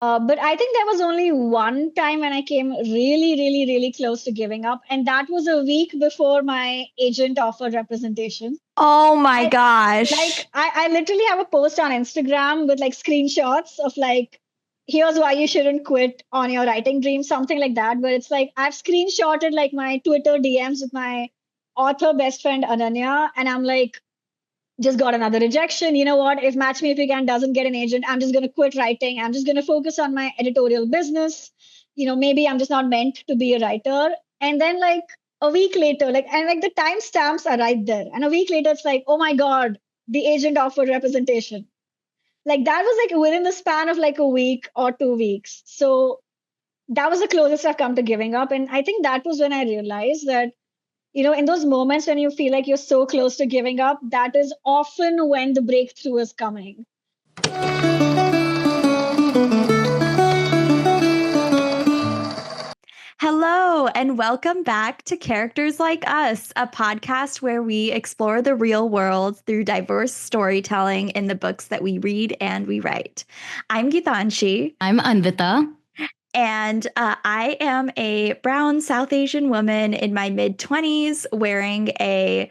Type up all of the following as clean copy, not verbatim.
But I think there was only one time when I came really, really, really close to giving up. And that was a week before my agent offered representation. Oh my I, gosh. I literally have a post on Instagram with like screenshots of like, here's why you shouldn't quit on your writing dream, something like that. But it's like I've screenshotted like my Twitter DMs with my author best friend Ananya, and I'm like, just got another rejection. You know what? If Match Me If You Can doesn't get an agent, I'm just going to quit writing. I'm just going to focus on my editorial business. Maybe I'm just not meant to be a writer. And then, like, a week later, like the timestamps are right there. And a week later, it's like, oh my God, the agent offered representation. Like, that was like within the span of like a week or 2 weeks. So that was the closest I've come to giving up. And I think that was when I realized that in those moments when you feel like you're so close to giving up, that is often when the breakthrough is coming. Hello, and welcome back to Characters Like Us, a podcast where we explore the real world through diverse storytelling in the books that we read and we write. I'm Geetanshi. I'm Anvita. And I am a brown South Asian woman in my mid-20s wearing a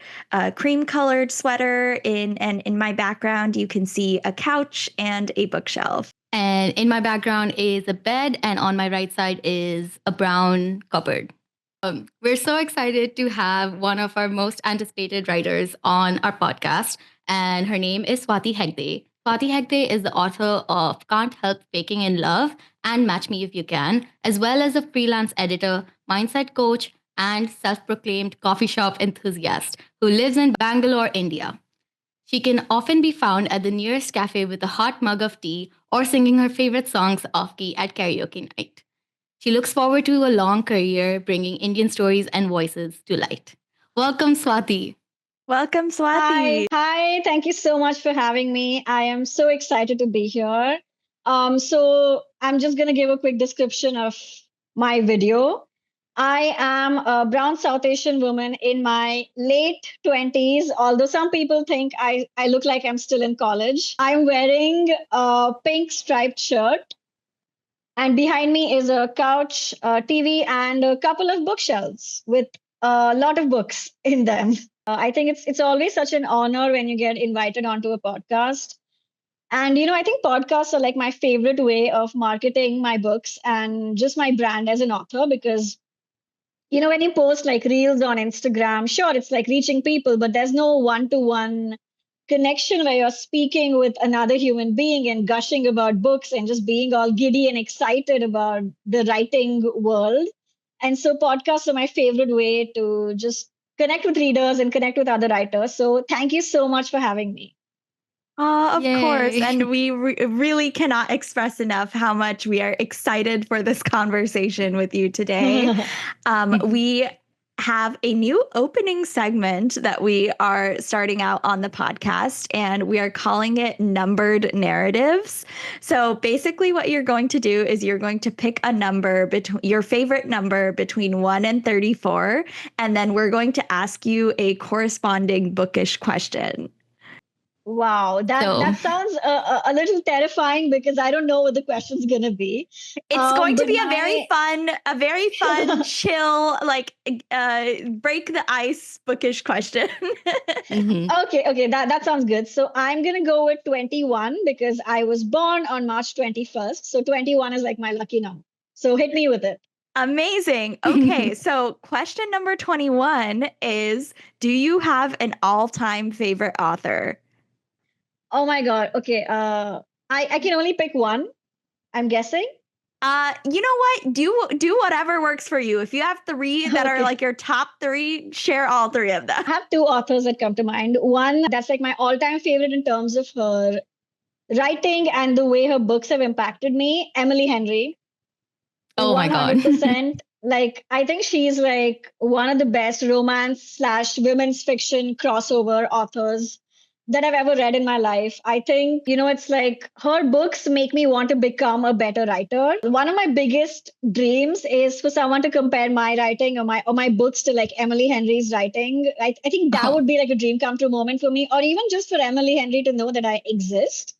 cream-colored sweater. And in my background, you can see a couch and a bookshelf. And in my background is a bed, and on my right side is a brown cupboard. We're so excited to have one of our most anticipated writers on our podcast, and her name is Swati Hegde. Swati Hegde is the author of Can't Help Faking in Love and Match Me If You Can, as well as a freelance editor, mindset coach, and self-proclaimed coffee shop enthusiast who lives in Bangalore, India. She can often be found at the nearest cafe with a hot mug of tea or singing her favorite songs off key at karaoke night. She looks forward to a long career bringing Indian stories and voices to light. Welcome, Swati. Welcome, Swati. Hi. Thank you so much for having me. I am so excited to be here. So I'm just going to give a quick description of my video. I am a brown South Asian woman in my late 20s, although some people think I look like I'm still in college. I'm wearing a pink striped shirt, and behind me is a couch, a TV, and a couple of bookshelves with a lot of books in them. I think it's always such an honor when you get invited onto a podcast. And I think podcasts are like my favorite way of marketing my books and just my brand as an author, because when you post like reels on Instagram, sure, it's like reaching people, but there's no one-to-one connection where you're speaking with another human being and gushing about books and just being all giddy and excited about the writing world. And so podcasts are my favorite way to just connect with readers and connect with other writers. So thank you so much for having me. Of Yay. course. And we really cannot express enough how much we are excited for this conversation with you today. We have a new opening segment that we are starting out on the podcast, and we are calling it Numbered Narratives. So basically what you're going to do is you're going to pick a number, your favorite number between 1 and 34, and then we're going to ask you a corresponding bookish question. Wow, that sounds a little terrifying because I don't know what the question's gonna be. It's going to be a very fun, chill, like break the ice bookish question. Okay, that sounds good. So I'm gonna go with 21 because I was born on March 21st. So 21 is like my lucky number. So hit me with it. Amazing. Okay, so question number 21 is, do you have an all-time favorite author? Oh my God. Okay. I can only pick one, I'm guessing. You know what? Do whatever works for you. If you have three that are like your top three, share all three of them. I have two authors that come to mind. One that's like my all-time favorite in terms of her writing and the way her books have impacted me, Emily Henry. Oh my God. 100%. Like, I think she's like one of the best romance/women's fiction crossover authors that I've ever read in my life. I think, it's like her books make me want to become a better writer. One of my biggest dreams is for someone to compare my writing or my books to like Emily Henry's writing. I think that would be like a dream come true moment for me, or even just for Emily Henry to know that I exist.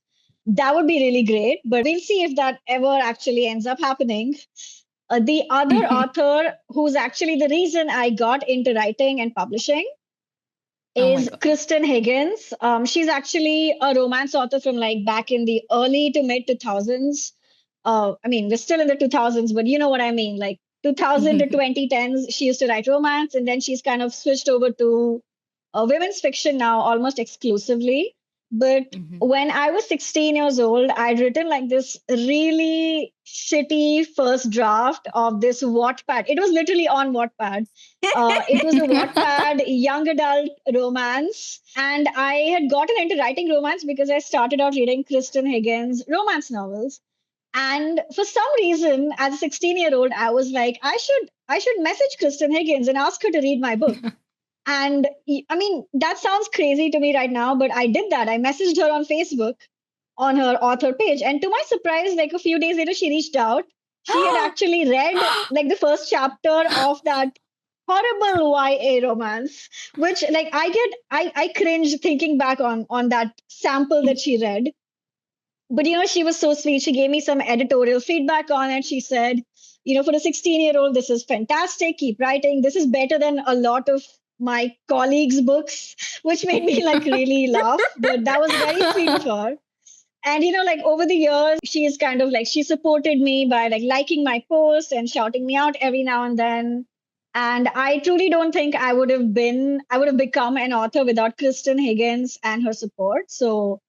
that would be really great, but we'll see if that ever actually ends up happening. The other author who's actually the reason I got into writing and publishing Oh my is God. Kristen Higgins. She's actually a romance author from like back in the early to mid 2000s. I mean, we're still in the 2000s, but you know what I mean. Like 2000 to 2010s, she used to write romance, and then she's kind of switched over to women's fiction now almost exclusively. But Mhm. when I was 16 years old, I'd written like this really shitty first draft of this Wattpad. It was literally on Wattpad. It was a Wattpad young adult romance. And I had gotten into writing romance because I started out reading Kristen Higgins' romance novels. And for some reason, as a 16-year-old, I was like, I should message Kristen Higgins and ask her to read my book. And I mean, that sounds crazy to me right now, but I did that. I messaged her on Facebook on her author page. And to my surprise, like a few days later, she reached out. She had actually read like the first chapter of that horrible YA romance, which like I cringe thinking back on that sample that she read. But she was so sweet. She gave me some editorial feedback on it. She said, for a 16-year-old, this is fantastic. Keep writing. This is better than a lot of my colleagues' books, which made me like really laugh. But that was very sweet of her. And like over the years, she is kind of like she supported me by like liking my posts and shouting me out every now and then. And I truly don't think I would have become an author without Kristen Higgins and her support. So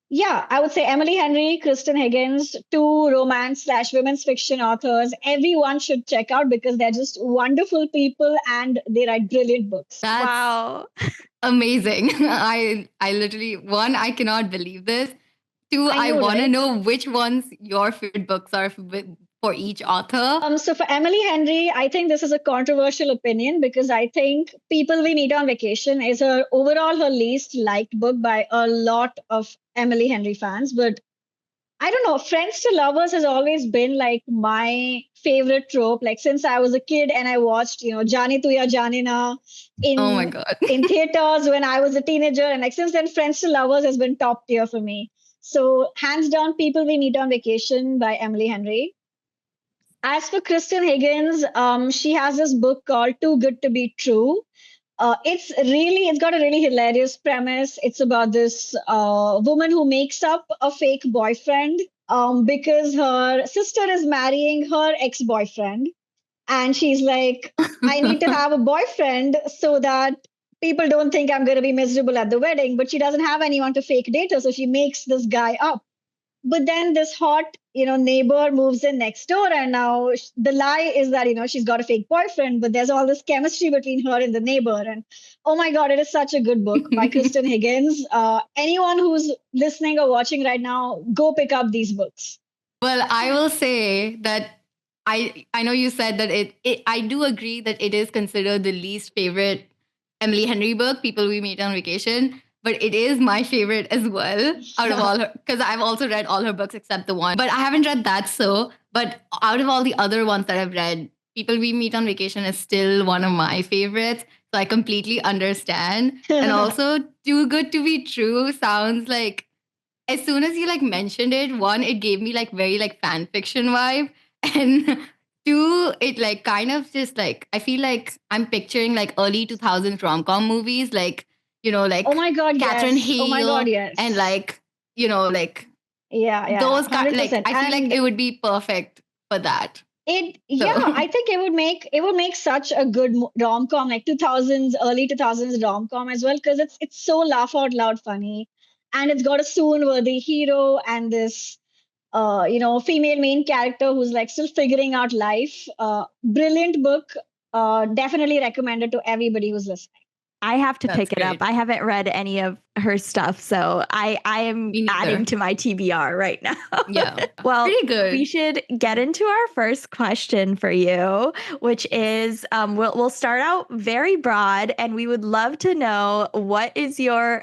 yeah, I would say Emily Henry, Kristen Higgins, two romance/women's fiction authors. Everyone should check out because they're just wonderful people and they write brilliant books. That's Wow. amazing. I literally, one, I cannot believe this. Two, I I know, want to right? know which ones your favorite books are for each author. So for Emily Henry, I think this is a controversial opinion because I think People We Meet on Vacation is her least liked book by a lot of Emily Henry fans. But I don't know, Friends to Lovers has always been like my favorite trope. Like since I was a kid and I watched, Jani Tuya Jani Na Oh my in God. in theaters when I was a teenager, and like since then, Friends to Lovers has been top tier for me. So hands down, People We Meet on Vacation by Emily Henry. As for Kristen Higgins, she has this book called Too Good to Be True. It's got a really hilarious premise. It's about this woman who makes up a fake boyfriend because her sister is marrying her ex-boyfriend. And she's like, I need to have a boyfriend so that people don't think I'm going to be miserable at the wedding. But she doesn't have anyone to fake date her. So she makes this guy up. But then this hot, neighbor moves in next door, and now the lie is that she's got a fake boyfriend. But there's all this chemistry between her and the neighbor, and oh my god, it is such a good book by Kristen Higgins. Anyone who's listening or watching right now, go pick up these books. Well, I will say that I know you said that it I do agree that it is considered the least favorite Emily Henry book, People We Meet on Vacation, but it is my favorite as well out of all her, because I've also read all her books except the one, but I haven't read that. So, but out of all the other ones that I've read, People We Meet on Vacation is still one of my favorites. So I completely understand. And also, Too Good to Be True sounds like, as soon as you like mentioned it, one, it gave me like very like fan fiction vibe. And two, it like kind of just like I feel like I'm picturing like early 2000s rom-com movies, like, Oh like my god, Catherine yes. Oh my god, Hale yes. and like, like Yeah, those kind, like 100%. I feel like And it would be perfect for that. yeah, So I think it would make such a good rom-com, like 2000s, early 2000s rom-com as well, because it's so laugh out loud funny, and it's got a swoon-worthy hero and this female main character who's like still figuring out life. Brilliant book. Definitely recommended to everybody who's listening. I have to that's pick it up. great. I haven't read any of her stuff, so I am Me neither. adding to my TBR right now. Yeah. Well, Pretty good. we should get into our first question for you, which is we'll start out very broad, and we would love to know what has your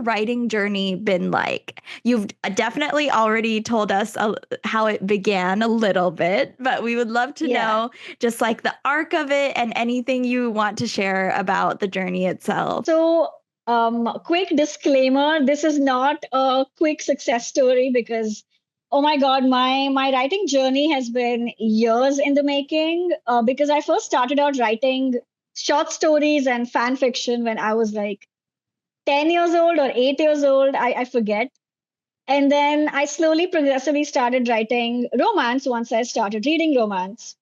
writing journey been like? You've definitely already told us how it began a little bit, but we would love to Yeah. know just like the arc of it and anything you want to share about the journey itself. So Quick disclaimer, this is not a quick success story because, oh my God, my writing journey has been years in the making. Because I first started out writing short stories and fan fiction when I was like 10 years old or 8 years old, I forget. And then I slowly, progressively started writing romance once I started reading romance.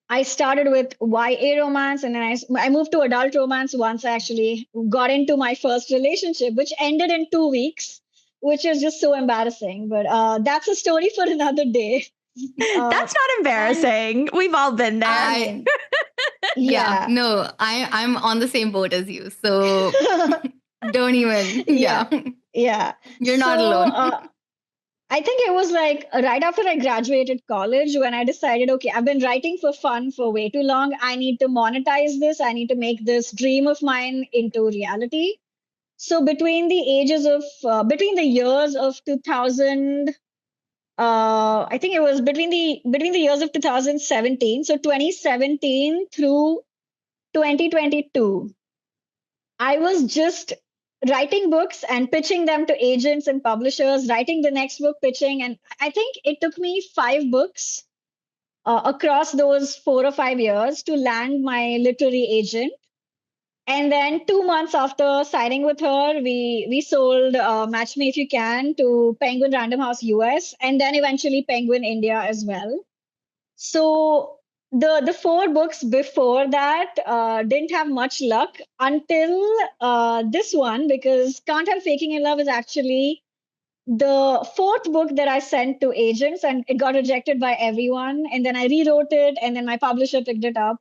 I started with YA romance, and then I moved to adult romance once I actually got into my first relationship, which ended in 2 weeks, which is just so embarrassing. But that's a story for another day. That's not embarrassing. We've all been there. I Yeah. no, I'm on the same boat as you. So don't even. Yeah. Yeah. Yeah. You're not alone. I think it was like right after I graduated college when I decided, okay, I've been writing for fun for way too long. I need to monetize this. I need to make this dream of mine into reality. So between the years of 2000, I think it was between the years of 2017, so 2017 through 2022, I was just writing books and pitching them to agents and publishers, writing the next book, pitching. And I think it took me 5 books across those 4 or 5 years to land my literary agent. And then 2 months after signing with her, we sold Match Me If You Can to Penguin Random House US, and then eventually Penguin India as well. So the 4 books before that didn't have much luck until this one, because Can't Help Faking in Love is actually the fourth book that I sent to agents, and it got rejected by everyone. And then I rewrote it, and then my publisher picked it up.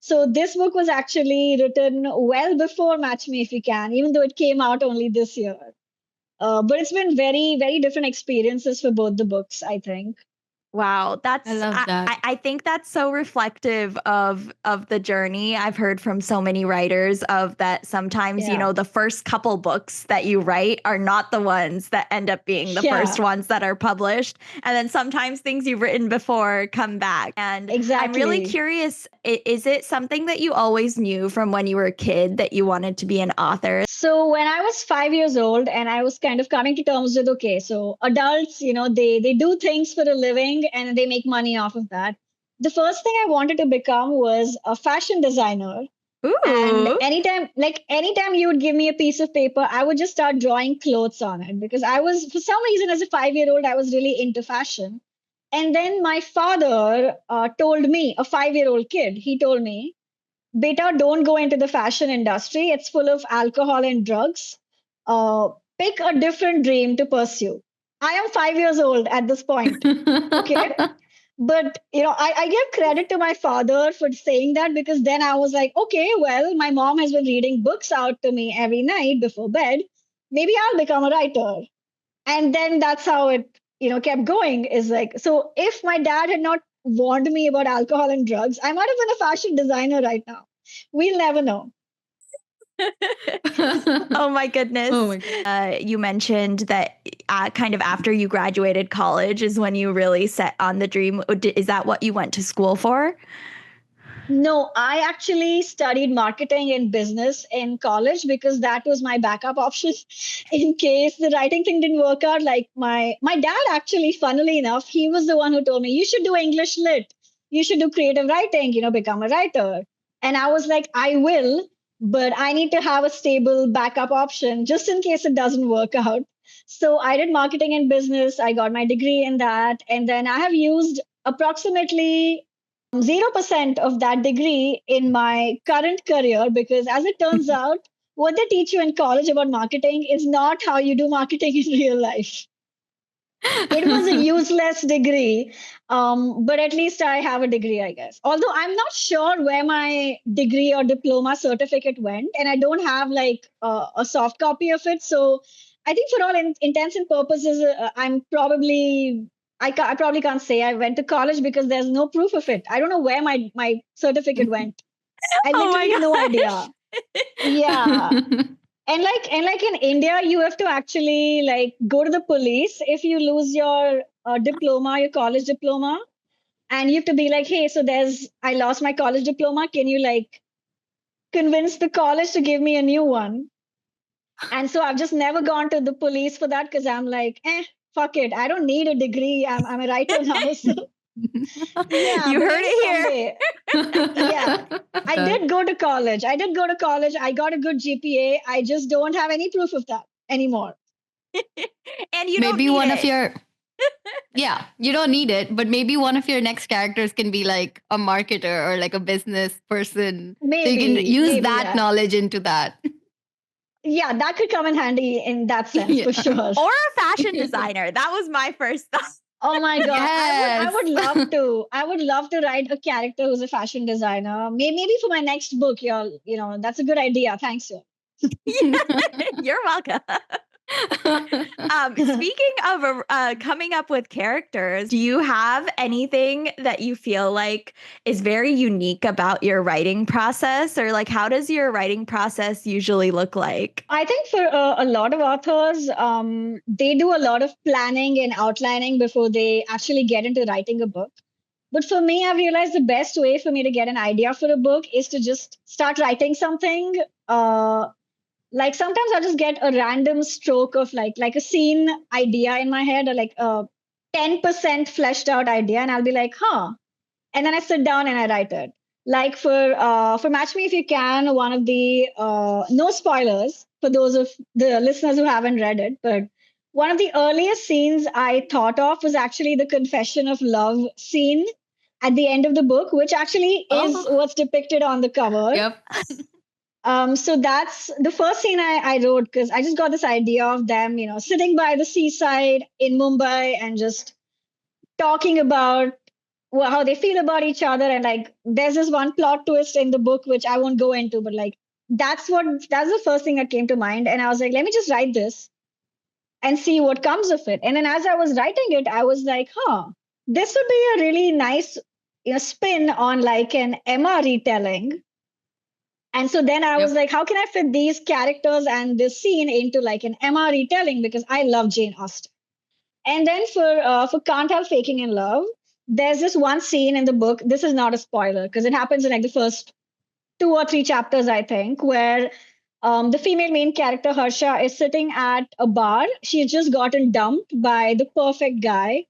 So this book was actually written well before Match Me If You Can, even though it came out only this year. But it's been very, very different experiences for both the books, I think. Wow, I love that. I think that's so reflective of the journey. I've heard from so many writers of that sometimes, you Yeah. know, the first couple books that you write are not the ones that end up being the Yeah. first ones that are published. And then sometimes things you've written before come back. And I'm really Exactly. curious, is it something that you always knew from when you were a kid that you wanted to be an author? So when I was 5 years old and I was kind of coming to terms with, okay, so adults, they do things for a living and they make money off of that. The first thing I wanted to become was a fashion designer. And Ooh. anytime you would give me a piece of paper, I would just start drawing clothes on it because I was, for some reason, as a 5 year old, I was really into fashion. And then my father told me, a 5 year old kid, he told me, Beta, don't go into the fashion industry. It's full of alcohol and drugs. Pick a different dream to pursue. I am 5 years old at this point. Okay. But I give credit to my father for saying that, because then I was like, okay, well, my mom has been reading books out to me every night before bed. Maybe I'll become a writer. And then that's how it kept going. Is like, so if my dad had not warned me about alcohol and drugs, I might have been a fashion designer right now. We'll never know. Oh my goodness. Oh my God. You mentioned that kind of after you graduated college is when you really set on the dream. Is that what you went to school for? No, I actually studied marketing and business in college because that was my backup option in case the writing thing didn't work out. Like my dad actually, funnily enough, he was the one who told me, you should do English lit. You should do creative writing, become a writer. And I was like, I will, but I need to have a stable backup option just in case it doesn't work out. So I did marketing and business. I got my degree in that. And then I have used approximately 0% of that degree in my current career, because as it turns out, what they teach you in college about marketing is not how you do marketing in real life. It was a useless degree, but at least I have a degree, I guess. Although I'm not sure where my degree or diploma certificate went, and I don't have like a soft copy of it. So I think for all intents and purposes, I'm probably I probably can't say I went to college because there's no proof of it. I don't know where my certificate went. I Oh my literally have no gosh. idea. Yeah. And like in India, you have to actually like go to the police if you lose your diploma, your college diploma, and you have to be like, hey, so I lost my college diploma. Can you like convince the college to give me a new one? And so I've just never gone to the police for that because I'm like, fuck it. I don't need a degree. I'm a writer now. So yeah, You but heard maybe it someday. Yeah. I did go to college. I got a good GPA. I just don't have any proof of that anymore. And you don't Maybe need one it. of your yeah, you don't need it, but maybe one of your next characters can be like a marketer or like a business person. So you can use that yeah. knowledge into that. Yeah, that could come in handy in that sense for sure. Or a fashion designer. That was my first thought. Oh my god, I would Yes. love to. I would love to write a character who's a fashion designer. Maybe for my next book, that's a good idea. Thanks, you. You're welcome. Speaking of coming up with characters, do you have anything that you feel like is very unique about your writing process, or like how does your writing process usually look like? I think for a lot of authors, they do a lot of planning and outlining before they actually get into writing a book. But for me, I've realized the best way for me to get an idea for a book is to just start writing something. Like sometimes I'll just get a random stroke of like a scene idea in my head, or like a 10% fleshed out idea, and I'll be like, huh. And then I sit down and I write it. Like for Match Me If You Can, one of the no spoilers for those of the listeners who haven't read it, but one of the earliest scenes I thought of was actually the confession of love scene at the end of the book, which actually is what's depicted on the cover. Yep. So that's the first scene I wrote because I just got this idea of them, sitting by the seaside in Mumbai and just talking about how they feel about each other. And like, there's this one plot twist in the book, which I won't go into, but like, that's the first thing that came to mind. And I was like, let me just write this and see what comes of it. And then as I was writing it, I was like, this would be a really nice spin on like an Emma retelling. And so then I was like, how can I fit these characters and this scene into like an Emma retelling? Because I love Jane Austen. And then for Can't Help Faking in Love, there's this one scene in the book. This is not a spoiler because it happens in like the first 2 or 3 chapters, I think, where the female main character, Harsha, is sitting at a bar. She's just gotten dumped by the perfect guy,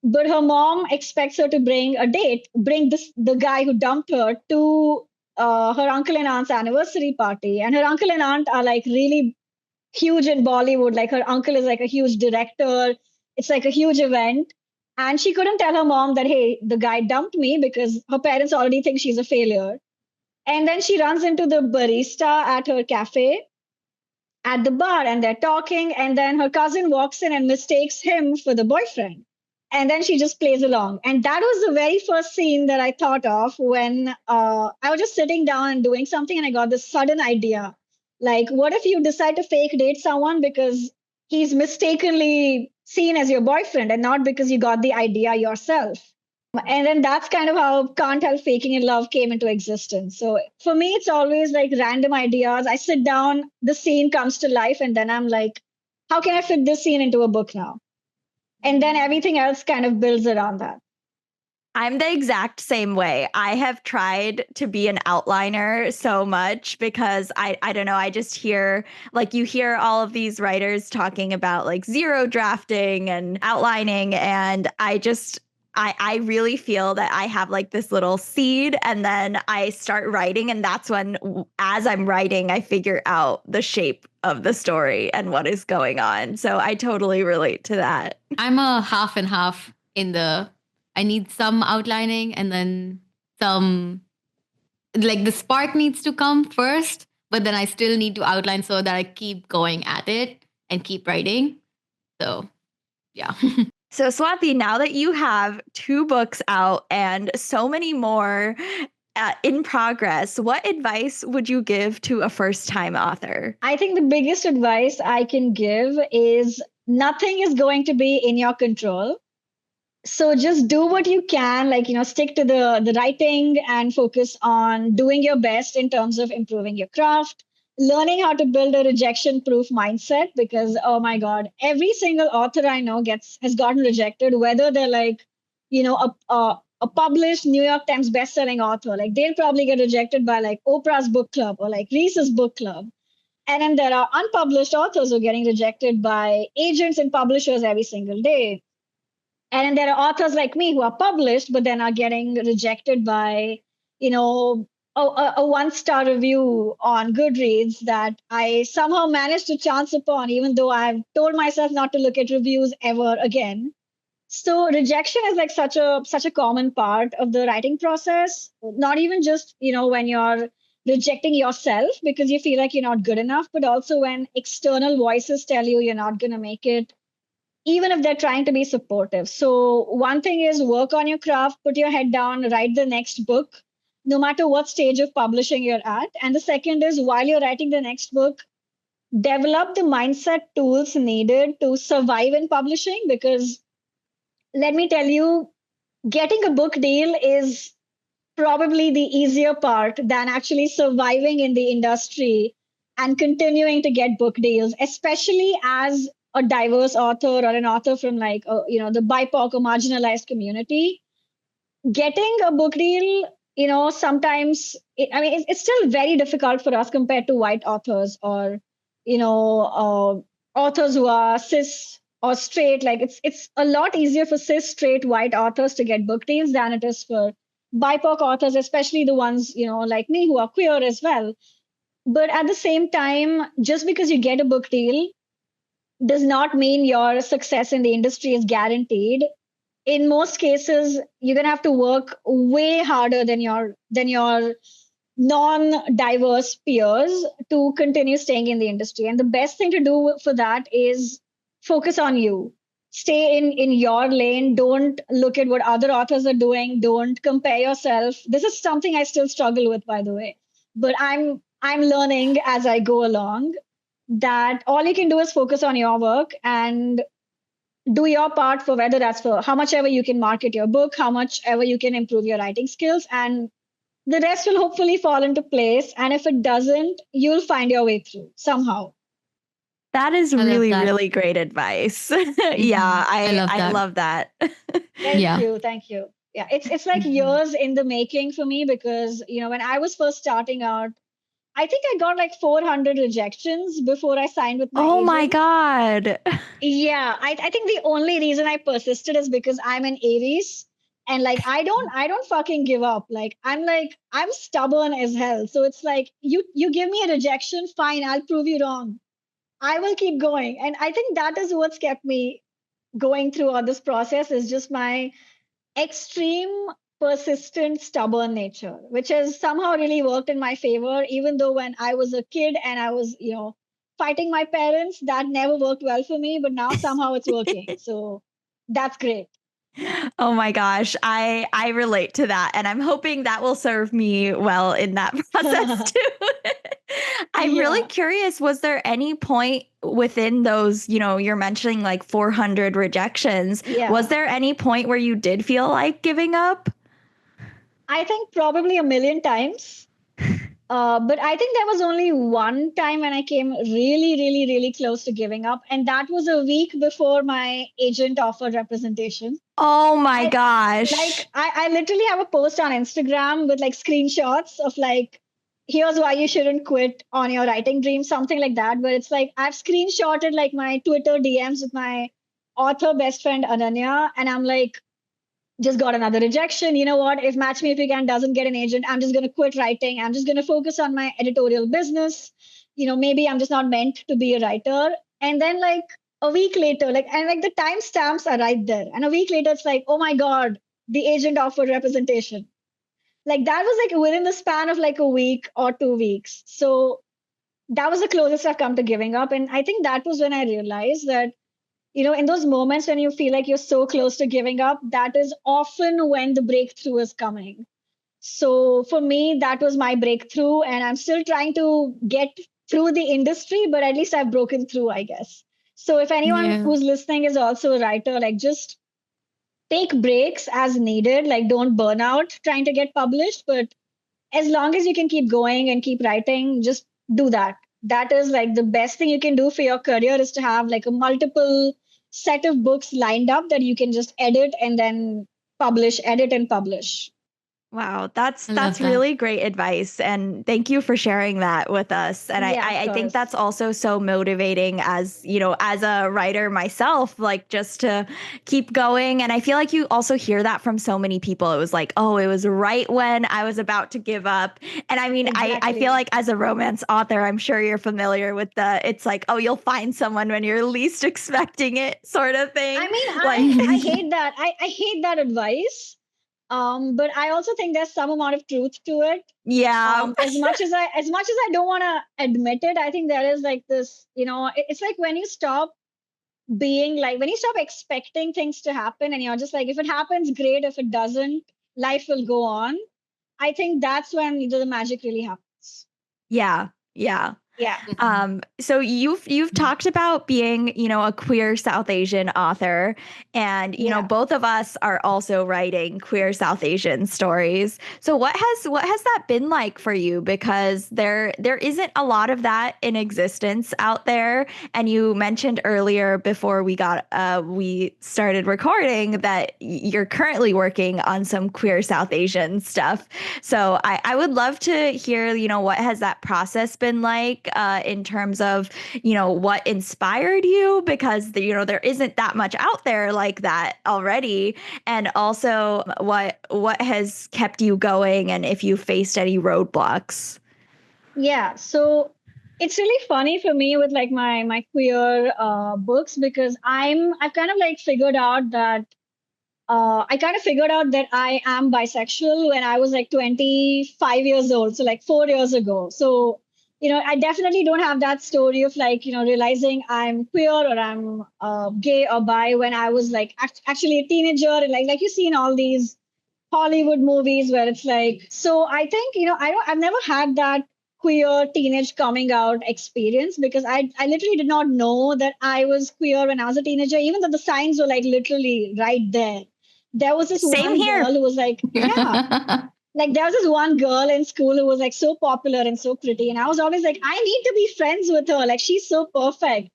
but her mom expects her to bring the guy who dumped her to her uncle and aunt's anniversary party. And her uncle and aunt are like really huge in Bollywood. Like her uncle is like a huge director. It's like a huge event. And she couldn't tell her mom that, hey, the guy dumped me because her parents already think she's a failure. And then she runs into the barista at her cafe at the bar and they're talking. And then her cousin walks in and mistakes him for the boyfriend. And then she just plays along. And that was the very first scene that I thought of when I was just sitting down and doing something and I got this sudden idea. Like, what if you decide to fake date someone because he's mistakenly seen as your boyfriend and not because you got the idea yourself? And then that's kind of how Can't Help Faking in Love came into existence. So for me, it's always like random ideas. I sit down, the scene comes to life, and then I'm like, how can I fit this scene into a book now? And then everything else kind of builds around that. I'm the exact same way. I have tried to be an outliner so much because I don't know, I just hear like you hear all of these writers talking about like zero drafting and outlining, and I really feel that I have like this little seed and then I start writing, and that's when as I'm writing I figure out the shape of the story and what is going on. So I totally relate to that. I'm a half and half I need some outlining and then some, like the spark needs to come first, but then I still need to outline so that I keep going at it and keep writing. So, yeah. So, Swati, now that you have 2 books out and so many more in progress, what advice would you give to a first-time author? I think the biggest advice I can give is nothing is going to be in your control. So just do what you can, like, stick to the writing and focus on doing your best in terms of improving your craft, learning how to build a rejection proof mindset, because, oh my God, every single author I know has gotten rejected, whether they're like, a published New York Times bestselling author, like they'll probably get rejected by like Oprah's book club or like Reese's book club. And then there are unpublished authors who are getting rejected by agents and publishers every single day. And then there are authors like me who are published, but then are getting rejected by, a one-star review on Goodreads that I somehow managed to chance upon, even though I've told myself not to look at reviews ever again. So rejection is like such a common part of the writing process, not even just, when you're rejecting yourself because you feel like you're not good enough, but also when external voices tell you you're not going to make it, even if they're trying to be supportive. So one thing is work on your craft, put your head down, write the next book, no matter what stage of publishing you're at. And the second is while you're writing the next book, develop the mindset tools needed to survive in publishing, because let me tell you, getting a book deal is probably the easier part than actually surviving in the industry and continuing to get book deals, especially as a diverse author or an author from like the BIPOC or marginalized community. Getting a book deal, sometimes it's still very difficult for us compared to white authors or authors who are cis or straight. Like it's a lot easier for cis straight white authors to get book deals than it is for BIPOC authors, especially the ones like me who are queer as well. But at the same time, just because you get a book deal does not mean your success in the industry is guaranteed. In most cases, you're gonna have to work way harder than your non-diverse peers to continue staying in the industry. And the best thing to do for that is focus on you. Stay in your lane. Don't look at what other authors are doing. Don't compare yourself. This is something I still struggle with, by the way. But I'm learning as I go along that all you can do is focus on your work and do your part, for whether that's for how much ever you can market your book, how much ever you can improve your writing skills, and the rest will hopefully fall into place. And if it doesn't, you'll find your way through somehow. That is I love really, that. really great advice. Mhm. Yeah, I love that. Thank you. Yeah, it's like Mhm. years in the making for me, because when I was first starting out, I think I got like 400 rejections before I signed with my Oh my agent. God. Yeah, I think the only reason I persisted is because I'm an Aries, and like I don't fucking give up. I'm stubborn as hell. So it's like you give me a rejection, fine, I'll prove you wrong. I will keep going. And I think that is what's kept me going through all this process, is just my extreme, persistent, stubborn nature, which has somehow really worked in my favor, even though when I was a kid and I was, fighting my parents, that never worked well for me, but now somehow it's working. So that's great. Oh my gosh, I relate to that, and I'm hoping that will serve me well in that process too. I'm really Yeah. curious, was there any point within those, you're mentioning like 400 rejections, was Yeah. there any point where you did feel like giving up? I think probably a million times. But I think there was only one time when I came really, really, really close to giving up. And that was a week before my agent offered representation. Oh my I gosh. I literally have a post on Instagram with like screenshots of like, here's why you shouldn't quit on your writing dream, something like that. But it's like I've screenshotted like my Twitter DMs with my author best friend Ananya, and I'm like, just got another rejection. You know what? If Match Me If You Can doesn't get an agent, I'm just gonna quit writing. I'm just gonna focus on my editorial business. Maybe I'm just not meant to be a writer. And then like a week later, like the timestamps are right there. And a week later, it's like, oh my God, the agent offered representation. Like that was like within the span of like a week or 2 weeks. So that was the closest I've come to giving up. And I think that was when I realized that in those moments when you feel like you're so close to giving up, that is often when the breakthrough is coming. So for me, that was my breakthrough. And I'm still trying to get through the industry, but at least I've broken through, I guess. So if anyone Yeah. who's listening is also a writer, like just take breaks as needed. Like don't burn out trying to get published, but as long as you can keep going and keep writing, just do that. That is like the best thing you can do for your career, is to have like a multiple set of books lined up that you can just edit and then publish, edit and publish. Wow, I love that's that. really great advice, and thank you for sharing that with us. And Yeah, of I think that's course. also so motivating as, as a writer myself, like just to keep going. And I feel like you also hear that from so many people. It was like, oh, it was right when I was about to give up. And I mean, I feel Exactly. like as a romance author, I'm sure you're familiar with it's like, oh, you'll find someone when you're least expecting it sort of I thing. mean, Like, I hate that. I hate that advice. But I also think there's some amount of truth to it. yeah. As much as I don't want to admit it, I think there is like this, it's like when you stop being like when you stop expecting things to happen and you're just like, if it happens, great. If it doesn't, life will go on. I think that's when the magic really happens. Yeah. Yeah. Yeah. So you've talked about being, a queer South Asian author, and Yeah. both of us are also writing queer South Asian stories. So what has that been like for you? Because there isn't a lot of that in existence out there. And you mentioned earlier before we started recording that you're currently working on some queer South Asian stuff. So I would love to hear, what has that process been like in terms of, what inspired you, because there isn't that much out there like that already. And also what has kept you going, and if you faced any roadblocks. Yeah. So it's really funny for me with like my queer books because I've kind of like figured out that I kind of figured out that I am bisexual when I was like 25 years old. So, like 4 years ago. So, I definitely don't have that story of like, realizing I'm queer or I'm gay or bi when I was like actually a teenager. And like you see in all these Hollywood movies where it's like, so I think, I've never had that queer teenage coming out experience because I literally did not know that I was queer when I was a teenager, even though the signs were like literally right there. There was this Same one here. girl who was like, yeah, like there was this one girl in school who was like so popular and so pretty. And I was always like, I need to be friends with her. Like she's so perfect.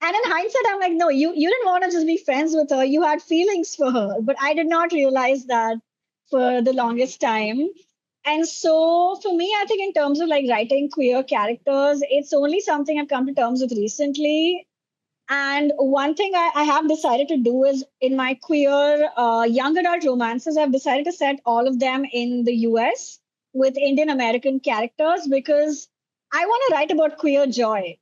And in hindsight, I'm like, no, you didn't want to just be friends with her. You had feelings for her. But I did not realize that for the longest time. And so for me, I think in terms of like writing queer characters, it's only something I've come to terms with recently. And one thing I have decided to do is in my queer young adult romances, I've decided to set all of them in the US with Indian American characters because I want to write about queer joy.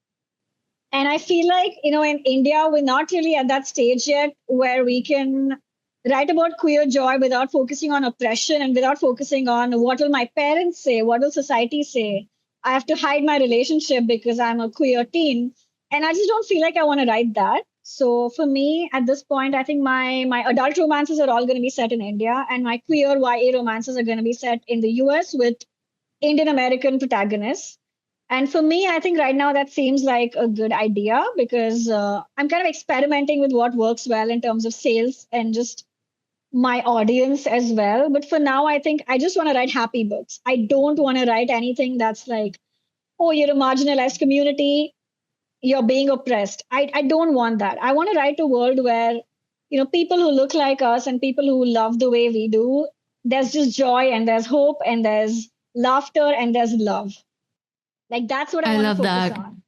And I feel like, in India, we're not really at that stage yet where we can write about queer joy without focusing on oppression and without focusing on what will my parents say, what will society say. I have to hide my relationship because I'm a queer teen. And I just don't feel like I want to write that. So for me, at this point, I think my adult romances are all going to be set in India, and my queer YA romances are going to be set in the US with Indian American protagonists. And for me, I think right now that seems like a good idea because I'm kind of experimenting with what works well in terms of sales and just my audience as well. But for now, I think I just want to write happy books. I don't want to write anything that's like, oh, you're a marginalized community, you're being oppressed. I don't want that. I want to write a world where, people who look like us and people who love the way we do, there's just joy and there's hope and there's laughter and there's love. Like that's what I I want to love focus that. on.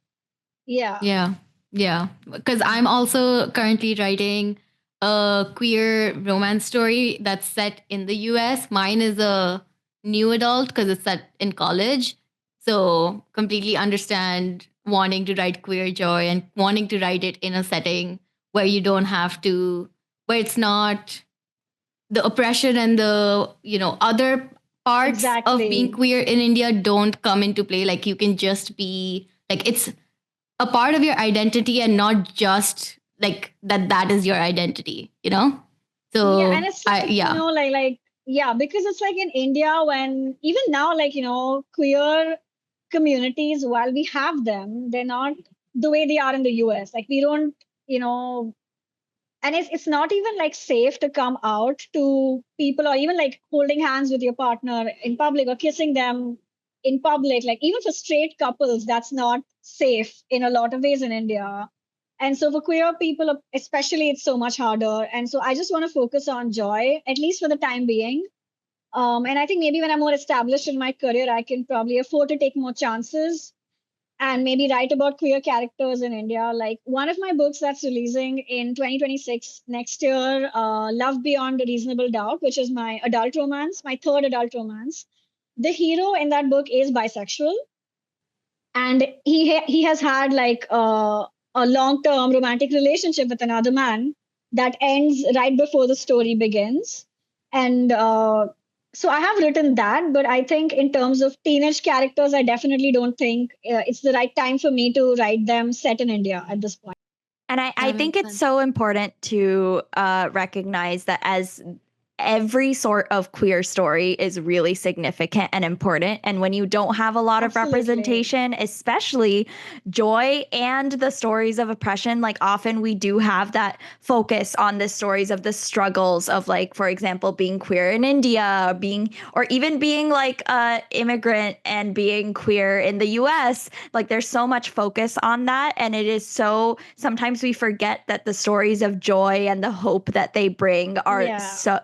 Yeah. Yeah. Yeah. Because I'm also currently writing a queer romance story that's set in the US. Mine is a new adult because it's set in college. So completely understand wanting to write queer joy and wanting to write it in a setting where you don't have to, where it's not the oppression and the, other parts of being Exactly. queer in India don't come into play. Like you can just be like, it's a part of your identity and not just like that is your identity. Yeah, and So it's I like, yeah. yeah, because it's like in India when even now, like, queer communities, while we have them, they're not the way they are in the US. Like we don't, you know, and it's not even like safe to come out to people or even like holding hands with your partner in public or kissing them in public. Like even for straight couples, that's not safe in a lot of ways in India. And so for queer people especially, it's so much harder. And so I just want to focus on joy, at least for the time being. And I think maybe when I'm more established in my career, I can probably afford to take more chances and maybe write about queer characters in India. Like one of my books that's releasing in 2026 next year, Love Beyond a Reasonable Doubt, which is my adult romance, my third adult romance. The hero in that book is bisexual, and he has had like a long term romantic relationship with another man that ends right before the story begins. And so I have written that, but I think in terms of teenage characters, I definitely don't think it's the right time for me to write them set in India at this point. And I That think makes it's sense. so important to recognize that as every sort of queer story is really significant and important. And when you don't have a lot of Absolutely. representation, especially joy and the stories of oppression, like often we do have that focus on the stories of the struggles of, like, for example, being queer in India, or even being like a immigrant and being queer in the US. Like there's so much focus on that. And it is so, sometimes we forget that the stories of joy and the hope that they bring are Yeah. so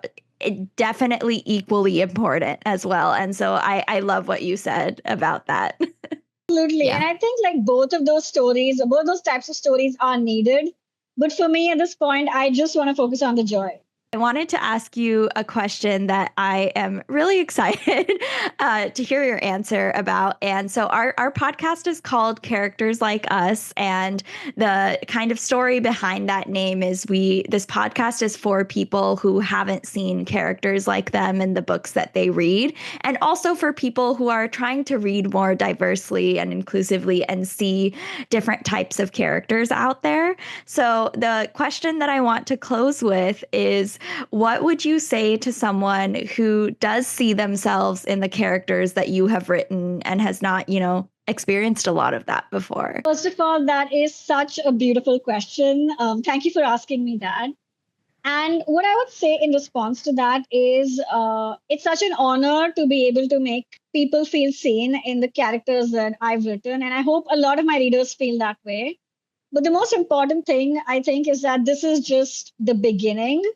definitely equally important as well. And so I love what you said about that. Absolutely. And Yeah. I think like both of those stories, both those types of stories are needed. But for me at this point, I just want to focus on the joy. I wanted to ask you a question that I am really excited to hear your answer about. And so our podcast is called Characters Like Us. And the kind of story behind that name is this podcast is for people who haven't seen characters like them in the books that they read. And also for people who are trying to read more diversely and inclusively and see different types of characters out there. So the question that I want to close with is, what would you say to someone who does see themselves in the characters that you have written and has not, experienced a lot of that before? First of all, that is such a beautiful question. Thank you for asking me that. And what I would say in response to that is it's such an honor to be able to make people feel seen in the characters that I've written. And I hope a lot of my readers feel that way. But the most important thing, I think, is that this is just the beginning.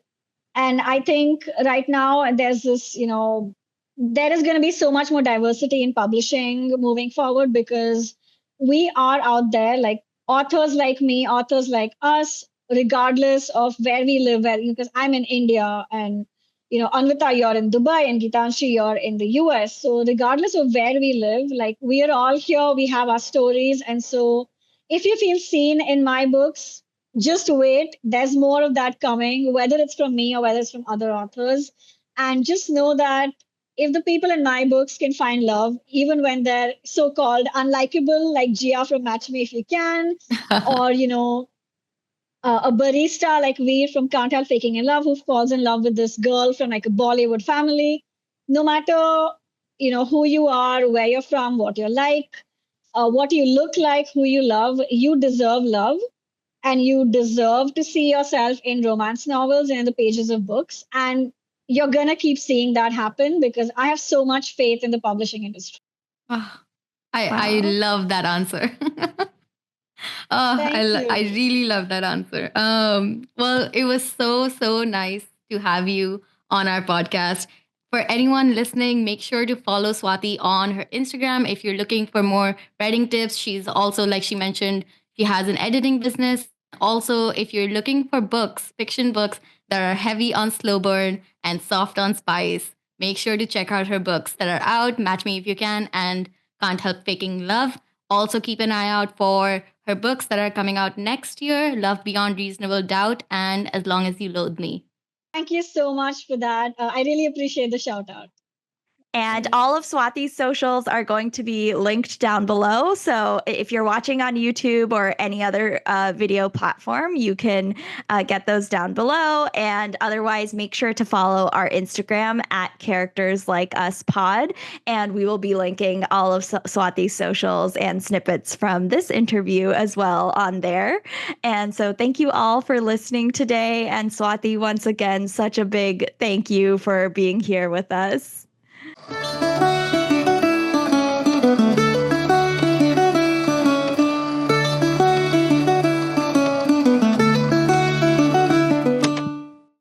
And I think right now there's this, there is going to be so much more diversity in publishing moving forward because we are out there, like authors like me, authors like us, regardless of where we live, because I'm in India and Anvita, you're in Dubai, and Geetanshi, you're in the US. So regardless of where we live, like we are all here, we have our stories. And so if you feel seen in my books, just wait. There's more of that coming, whether it's from me or whether it's from other authors. And just know that if the people in my books can find love, even when they're so called unlikable, like Gia from Match Me If You Can, or, a barista like Veer from Can't Help Faking in Love, who falls in love with this girl from like a Bollywood family, no matter, who you are, where you're from, what you're like, what you look like, who you love, you deserve love and you deserve to see yourself in romance novels and in the pages of books. And you're going to keep seeing that happen because I have so much faith in the publishing industry. Ah, I Wow. love that answer. Thank I you. really love that answer. Well, it was so nice to have you on our podcast. For anyone listening, make sure to follow Swati on her Instagram if you're looking for more writing tips. She's also, like she mentioned, she has an editing business. Also, if you're looking for books, fiction books that are heavy on slow burn and soft on spice, make sure to check out her books that are out, Match Me If You Can and Can't Help Faking Love. Also, keep an eye out for her books that are coming out next year, Love Beyond Reasonable Doubt and As Long as You Loathe Me. Thank you so much for that. I really appreciate the shout out. And all of Swati's socials are going to be linked down below. So if you're watching on YouTube or any other video platform, you can get those down below. And otherwise, make sure to follow our Instagram at Characters Like Us Pod. And we will be linking all of Swati's socials and snippets from this interview as well on there. And so thank you all for listening today. And Swati, once again, such a big thank you for being here with us.